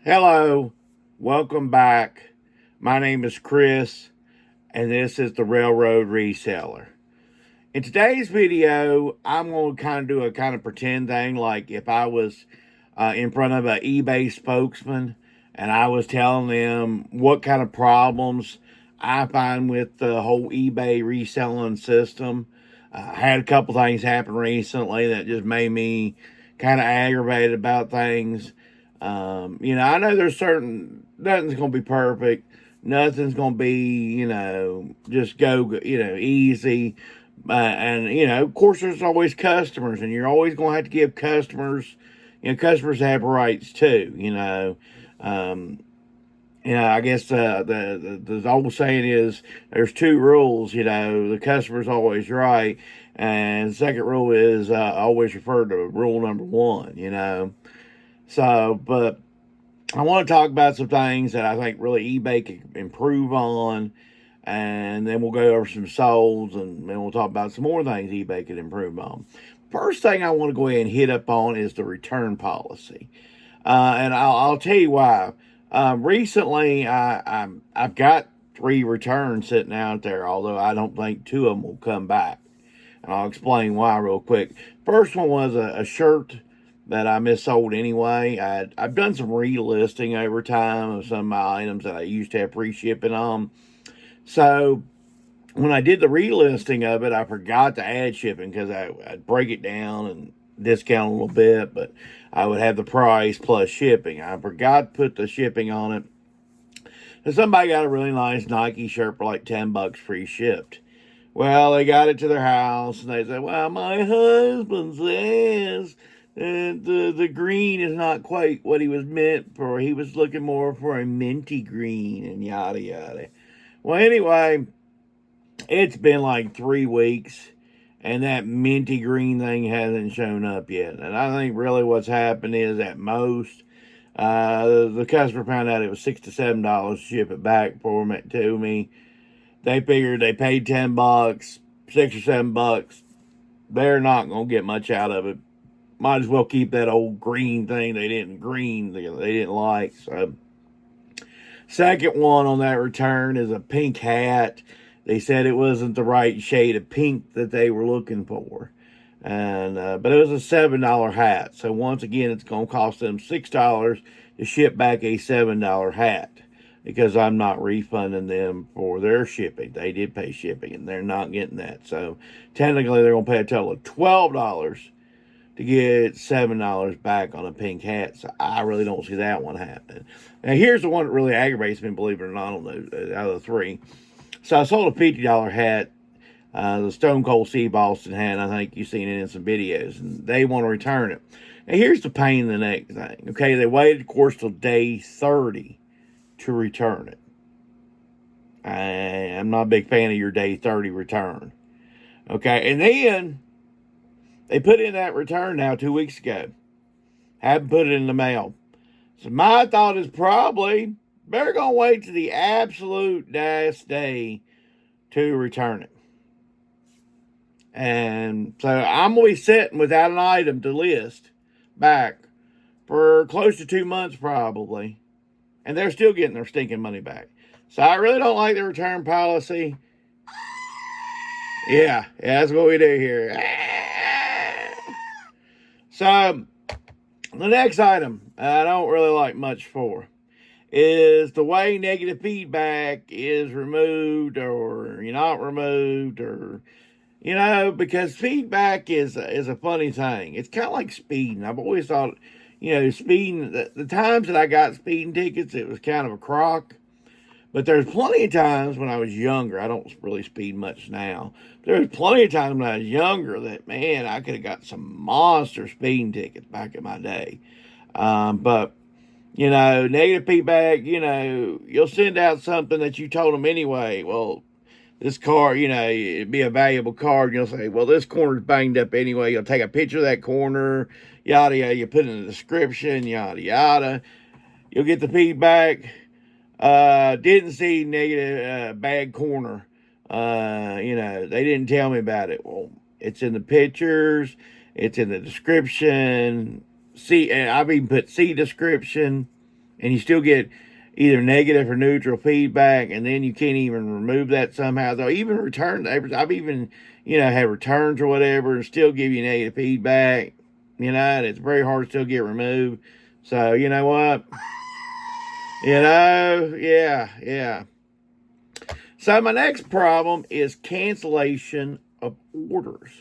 Hello, welcome back. My name is Chris, and this is the Railroad Reseller. In today's video, I'm going to kind of do a kind of pretend thing like if I was in front of an eBay spokesman and I was telling them what kind of problems I find with the whole eBay reselling system. I had a couple things happen recently that just made me kind of aggravated about things. I know there's nothing's going to be perfect. Nothing's going to be, just go, easy. Of course, there's always customers, and you're always going to have to give customers, customers have rights too, Um, I guess the old saying is there's two rules, the customer's always right. And the second rule is always refer to rule number one. But I want to talk about some things that I think really eBay could improve on, and then we'll go over some solds, and then we'll talk about some more things eBay could improve on. First thing I want to go ahead and hit up on is the return policy, and I'll tell you why. Recently, I've got 3 returns sitting out there, although I don't think 2 of them will come back, and I'll explain why real quick. First one was a shirt that I missold anyway. I've done some relisting over time of some of my items that I used to have free shipping on. So when I did the relisting of it, I forgot to add shipping because I'd break it down and discount a little bit, but I would have the price plus shipping. I forgot to put the shipping on it. And somebody got a really nice Nike shirt for like $10 free shipped. Well, they got it to their house and they said, well, my husband says the green is not quite what he was meant for. He was looking more for a minty green and yada yada. Well, anyway, it's been like 3 weeks and that minty green thing hasn't shown up yet. And I think really what's happened is at most, the customer found out it was $6 to $7 to ship it back to me. They figured they paid $10, $6 or $7. They're not going to get much out of it. Might as well keep that old green thing they didn't like. So, second one on that return is a pink hat. They said it wasn't the right shade of pink that they were looking for, and but it was a $7 hat. So once again, it's going to cost them $6 to ship back a $7 hat because I'm not refunding them for their shipping. They did pay shipping, and they're not getting that. So technically, they're going to pay a total of $12 to get $7 back on a pink hat. So I really don't see that one happening. Now here's the one that really aggravates me, believe it or not, out of the 3. So I sold a $50 hat, the Stone Cold Steve Austin hat. I think you've seen it in some videos, and they want to return it. Now here's the pain in the neck thing. Okay, they waited, of course, till day 30 to return it. I'm not a big fan of your day 30 return. Okay, and then they put in that return now 2 weeks ago. Haven't put it in the mail. So my thought is probably they're going to wait to the absolute last day to return it. And so I'm going to be sitting without an item to list back for close to 2 months probably. And they're still getting their stinking money back. So I really don't like the return policy. Yeah, that's what we do here. So, the next item I don't really like much for is the way negative feedback is removed or you're not removed or, because feedback is a funny thing. It's kind of like speeding. I've always thought, speeding, the times that I got speeding tickets, it was kind of a crock. But there's plenty of times when I was younger, I don't really speed much now. There's plenty of times when I was younger that, man, I could have got some monster speeding tickets back in my day. But, negative feedback, you'll send out something that you told them anyway. Well, this car, it'd be a valuable card. You'll say, well, this corner's banged up anyway. You'll take a picture of that corner, yada, yada. You put it in the description, yada, yada. You'll get the feedback. Didn't see negative, bad corner. They didn't tell me about it. Well, it's in the pictures. It's in the description. See, and I've even put see description. and you still get either negative or neutral feedback, and then you can't even remove that somehow. They'll even return. I've even, had returns or whatever, and still give you negative feedback. And it's very hard to still get removed. So you know what? Yeah. So my next problem is cancellation of orders.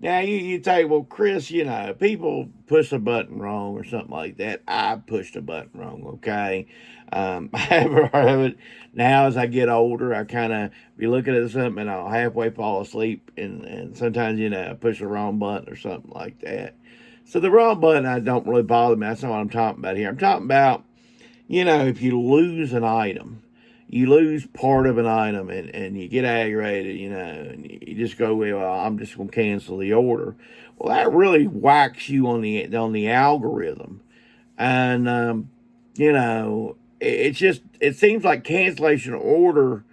Now, you say, well, Chris, people push a button wrong or something like that. I pushed a button wrong, okay? I have heard of it. Now, as I get older, I kind of be looking at something and I'll halfway fall asleep. And sometimes, I push the wrong button or something like that. So the wrong button, I don't really bother me. That's not what I'm talking about here. I'm talking about, if you lose an item, you lose part of an item and you get aggravated, and you just go, well, I'm just going to cancel the order. Well, that really whacks you on the algorithm. And, it seems like cancellation order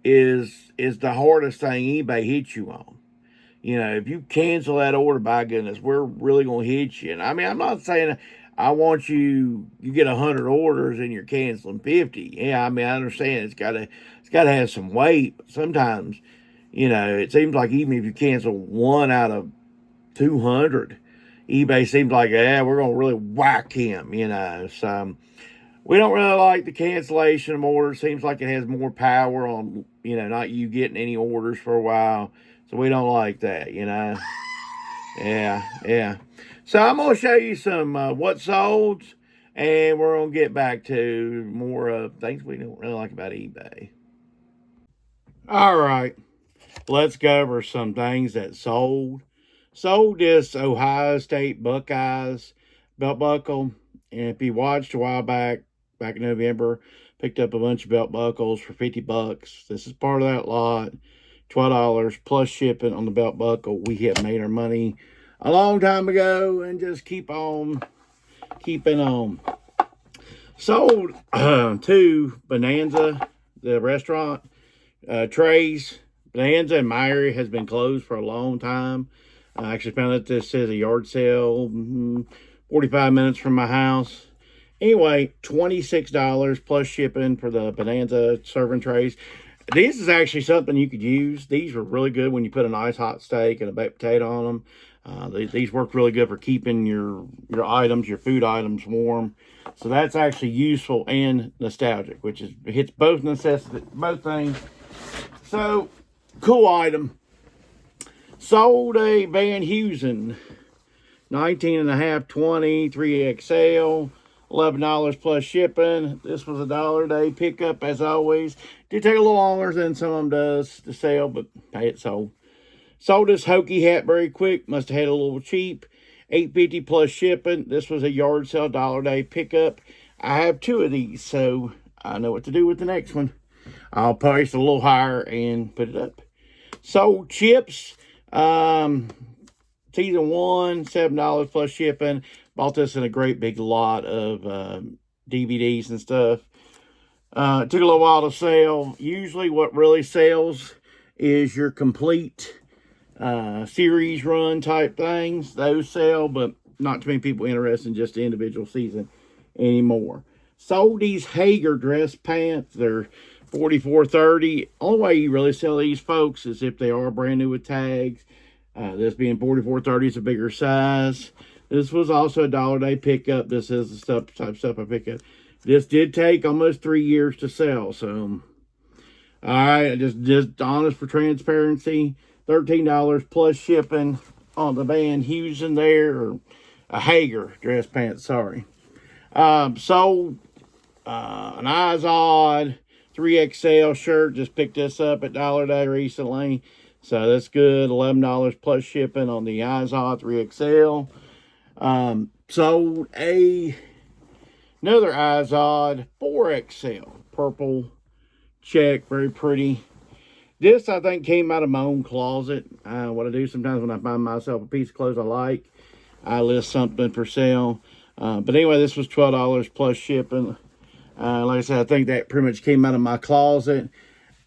is the hardest thing eBay hits you on. If you cancel that order, by goodness, we're really going to hit you. And I mean, I'm not saying I want you get 100 orders and you're canceling 50. Yeah, I mean, I understand it's got to have some weight. But sometimes, it seems like even if you cancel 1 out of 200, eBay seems like, we're going to really whack him, So we don't really like the cancellation of orders. Seems like it has more power on, not you getting any orders for a while. So we don't like that, Yeah. So I'm going to show you some what sold, and we're going to get back to more things we don't really like about eBay. All right, let's go over some things that sold. Sold this Ohio State Buckeyes belt buckle, and if you watched a while back in November, picked up a bunch of belt buckles for $50. This is part of that lot. $12 plus shipping on the belt buckle. We have made our money a long time ago and just keep on keeping on. Sold 2 Bonanza, the restaurant, trays. Bonanza in my area has been closed for a long time. I actually found that this says a yard sale 45 minutes from my house. Anyway, $26 plus shipping for the Bonanza serving trays. This is actually something you could use. These were really good when you put a nice hot steak and a baked potato on them. These work really good for keeping your food items warm. So that's actually useful and nostalgic, which hits both things. So, cool item. Sold a Van Heusen, 19.5, 20, 3XL. $11 plus shipping. This was a $1 a day pickup, as always. Did take a little longer than some of them does to sell, but hey, it sold. Sold this hokey hat very quick. Must have had a little cheap. $8.50 plus shipping. This was a yard sale $1 a day pickup. I have 2 of these, so I know what to do with the next one. I'll price a little higher and put it up. Sold chips. Season 1, $7 plus shipping. Bought this in a great big lot of DVDs and stuff. It took a little while to sell. Usually what really sells is your complete series run type things. Those sell, but not too many people interested in just the individual season anymore. Sold these Hager dress pants. They're $44.30. Only way you really sell these, folks, is if they are brand new with tags. This being $44.30 is a bigger size. This was also a $1 a day pickup. This is the type of stuff I pick up. This did take almost 3 years to sell. So, all right, just honest for transparency. $13 plus shipping on the Van Heusen there, or a Hager dress pants. Sorry. Sold an Izod 3XL shirt. Just picked this up at $1 a day recently. So that's good. $11 plus shipping on the Izod 3XL. Sold another Izod 4XL. Purple check. Very pretty. This, I think, came out of my own closet. What I do sometimes when I find myself a piece of clothes I like, I list something for sale. But anyway, this was $12 plus shipping. Like I said, I think that pretty much came out of my closet.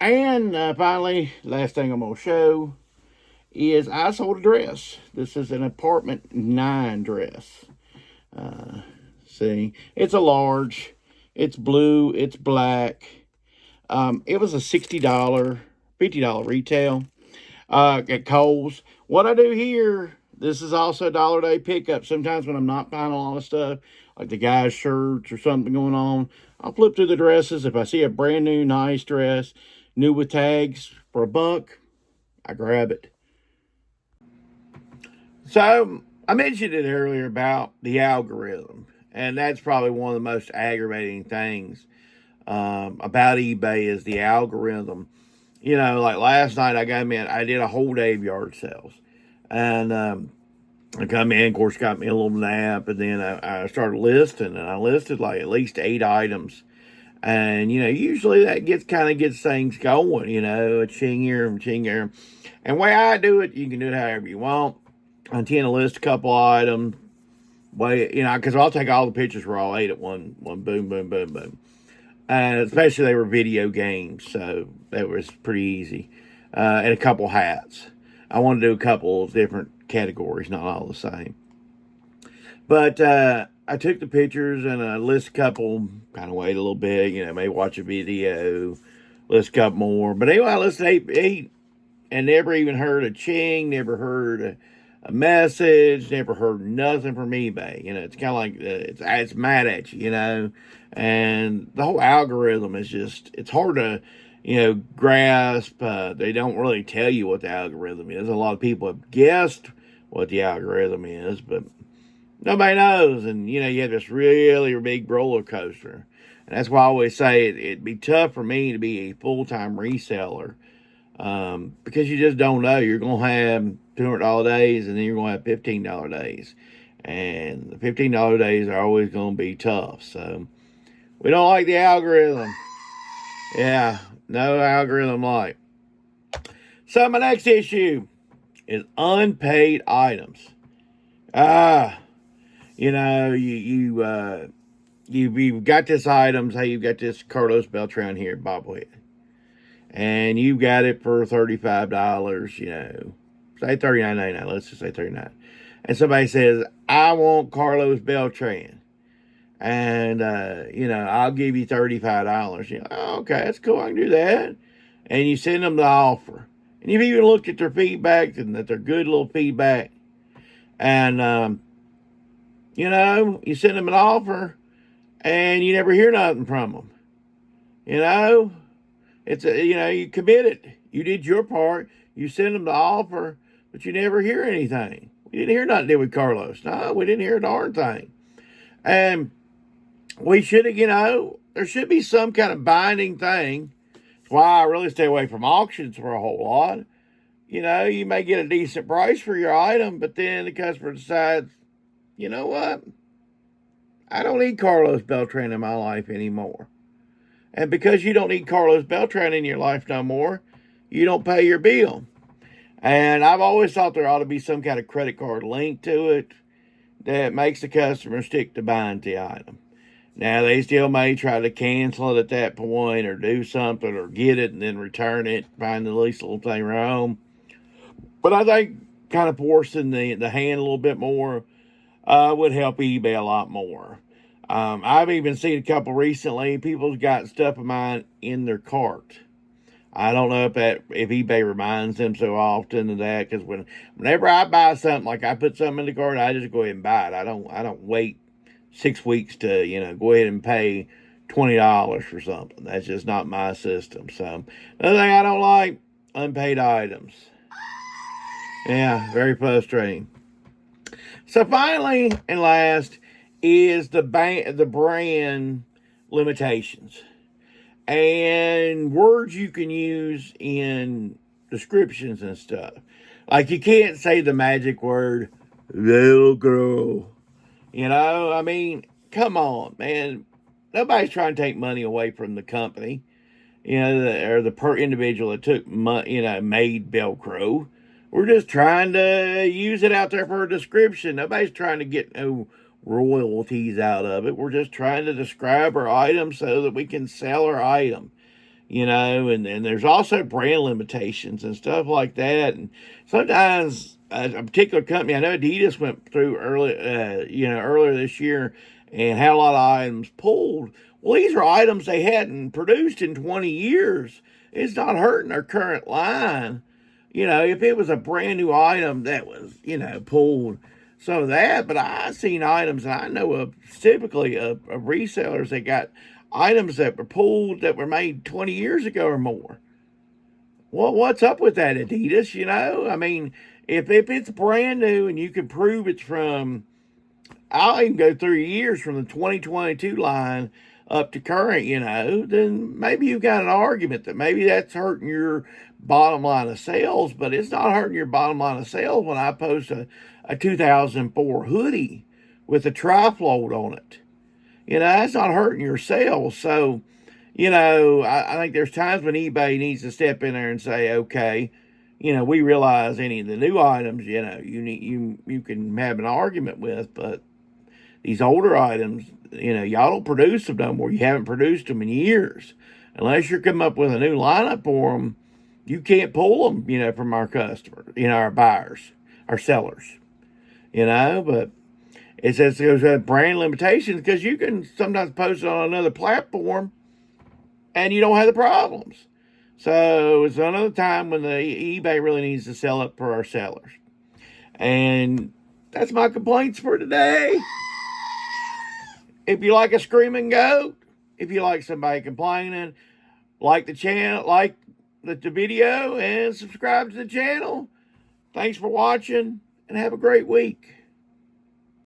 And finally, last thing I'm going to show is I sold a dress. This is an apartment 9 dress. See, it's a large. It's blue. It's black. It was a $60, $50 retail at Kohl's. What I do here, this is also a dollar a day pickup. Sometimes when I'm not buying a lot of stuff, like the guy's shirts or something going on, I'll flip through the dresses. If I see a brand new, nice dress, new with tags for $1, I grab it. So I mentioned it earlier about the algorithm, and that's probably one of the most aggravating things about eBay is the algorithm. You know, like last night I did a whole day of yard sales, and I come in, of course, got me a little nap, and then I started listing, and I listed like at least 8 items. And usually that gets things going. A ching here and ching here. And the way I do it, you can do it however you want. I tend to list a couple items. Because I'll take all the pictures for all 8 at one boom, boom, boom, boom. And especially they were video games, so that was pretty easy. And a couple hats. I want to do a couple of different categories, not all the same. But I took the pictures and I list a couple, kind of wait a little bit, maybe watch a video, list a couple more. But anyway, I listed eight and never even heard a ching, never heard a message, never heard nothing from eBay. It's kind of like it's mad at you, and the whole algorithm is it's hard to, grasp. They don't really tell you what the algorithm is. A lot of people have guessed what the algorithm is, but nobody knows. And, you have this really big roller coaster. And that's why I always say it'd be tough for me to be a full-time reseller because you just don't know. You're going to have $200 days and then you're going to have $15 days. And the $15 days are always going to be tough. So we don't like the algorithm. Yeah, no algorithm like. So my next issue is unpaid items. You've got this item. Say you've got this Carlos Beltran here, bobblehead, and you've got it for $35. Say $39.99. Let's just say $39. And somebody says, "I want Carlos Beltran, and I'll give you $35." Oh, okay, that's cool. I can do that. And you send them the offer, and you've even looked at their feedback and that they're good little feedback, and you send them an offer and you never hear nothing from them. You committed. You did your part. You sent them the offer, but you never hear anything. We didn't hear nothing, did we, Carlos? No, we didn't hear a darn thing. And we should have, there should be some kind of binding thing. That's why I really stay away from auctions for a whole lot. You may get a decent price for your item, but then the customer decides, you know what? I don't need Carlos Beltran in my life anymore. And because you don't need Carlos Beltran in your life no more, you don't pay your bill. And I've always thought there ought to be some kind of credit card link to it that makes the customer stick to buying the item. Now, they still may try to cancel it at that point or do something or get it and then return it, find the least little thing wrong. But I think kind of forcing the hand a little bit more would help eBay a lot more. I've even seen a couple recently. People's got stuff of mine in their cart. I don't know if eBay reminds them so often of that, because whenever I buy something, like I put something in the cart, I just go ahead and buy it. I don't wait 6 weeks to go ahead and pay $20 for something. That's just not my system. So another thing I don't like, unpaid items. Yeah, very frustrating. So finally and last is the brand limitations and words you can use in descriptions and stuff. Like you can't say the magic word Velcro. Come on, man. Nobody's trying to take money away from the company, or the per individual that took made Velcro. We're just trying to use it out there for a description. Nobody's trying to get no royalties out of it. We're just trying to describe our item so that we can sell our item, and there's also brand limitations and stuff like that. And sometimes a particular company, I know Adidas went through earlier this year and had a lot of items pulled. Well, these are items they hadn't produced in 20 years. It's not hurting their current line. If it was a brand new item that was, pulled some of that, but I've seen items, and I know of typically of resellers that got items that were pulled that were made 20 years ago or more. Well, what's up with that, Adidas? I mean, if it's brand new and you can prove it's from, I'll even go 3 years from the 2022 line up to current, then maybe you've got an argument that maybe that's hurting your bottom line of sales, but it's not hurting your bottom line of sales when I post a 2004 hoodie with a tri-float on it. That's not hurting your sales. So, I think there's times when eBay needs to step in there and say, okay, we realize any of the new items, you can have an argument with, but these older items, y'all don't produce them no more. You haven't produced them in years. Unless you're coming up with a new lineup for them, you can't pull them, from our customers, our buyers, our sellers, but it says there's brand limitations because you can sometimes post it on another platform and you don't have the problems. So it's another time when the eBay really needs to sell up for our sellers. And that's my complaints for today. If you like a screaming goat, if you like somebody complaining, like the channel, like the video, and subscribe to the channel. Thanks for watching, and have a great week.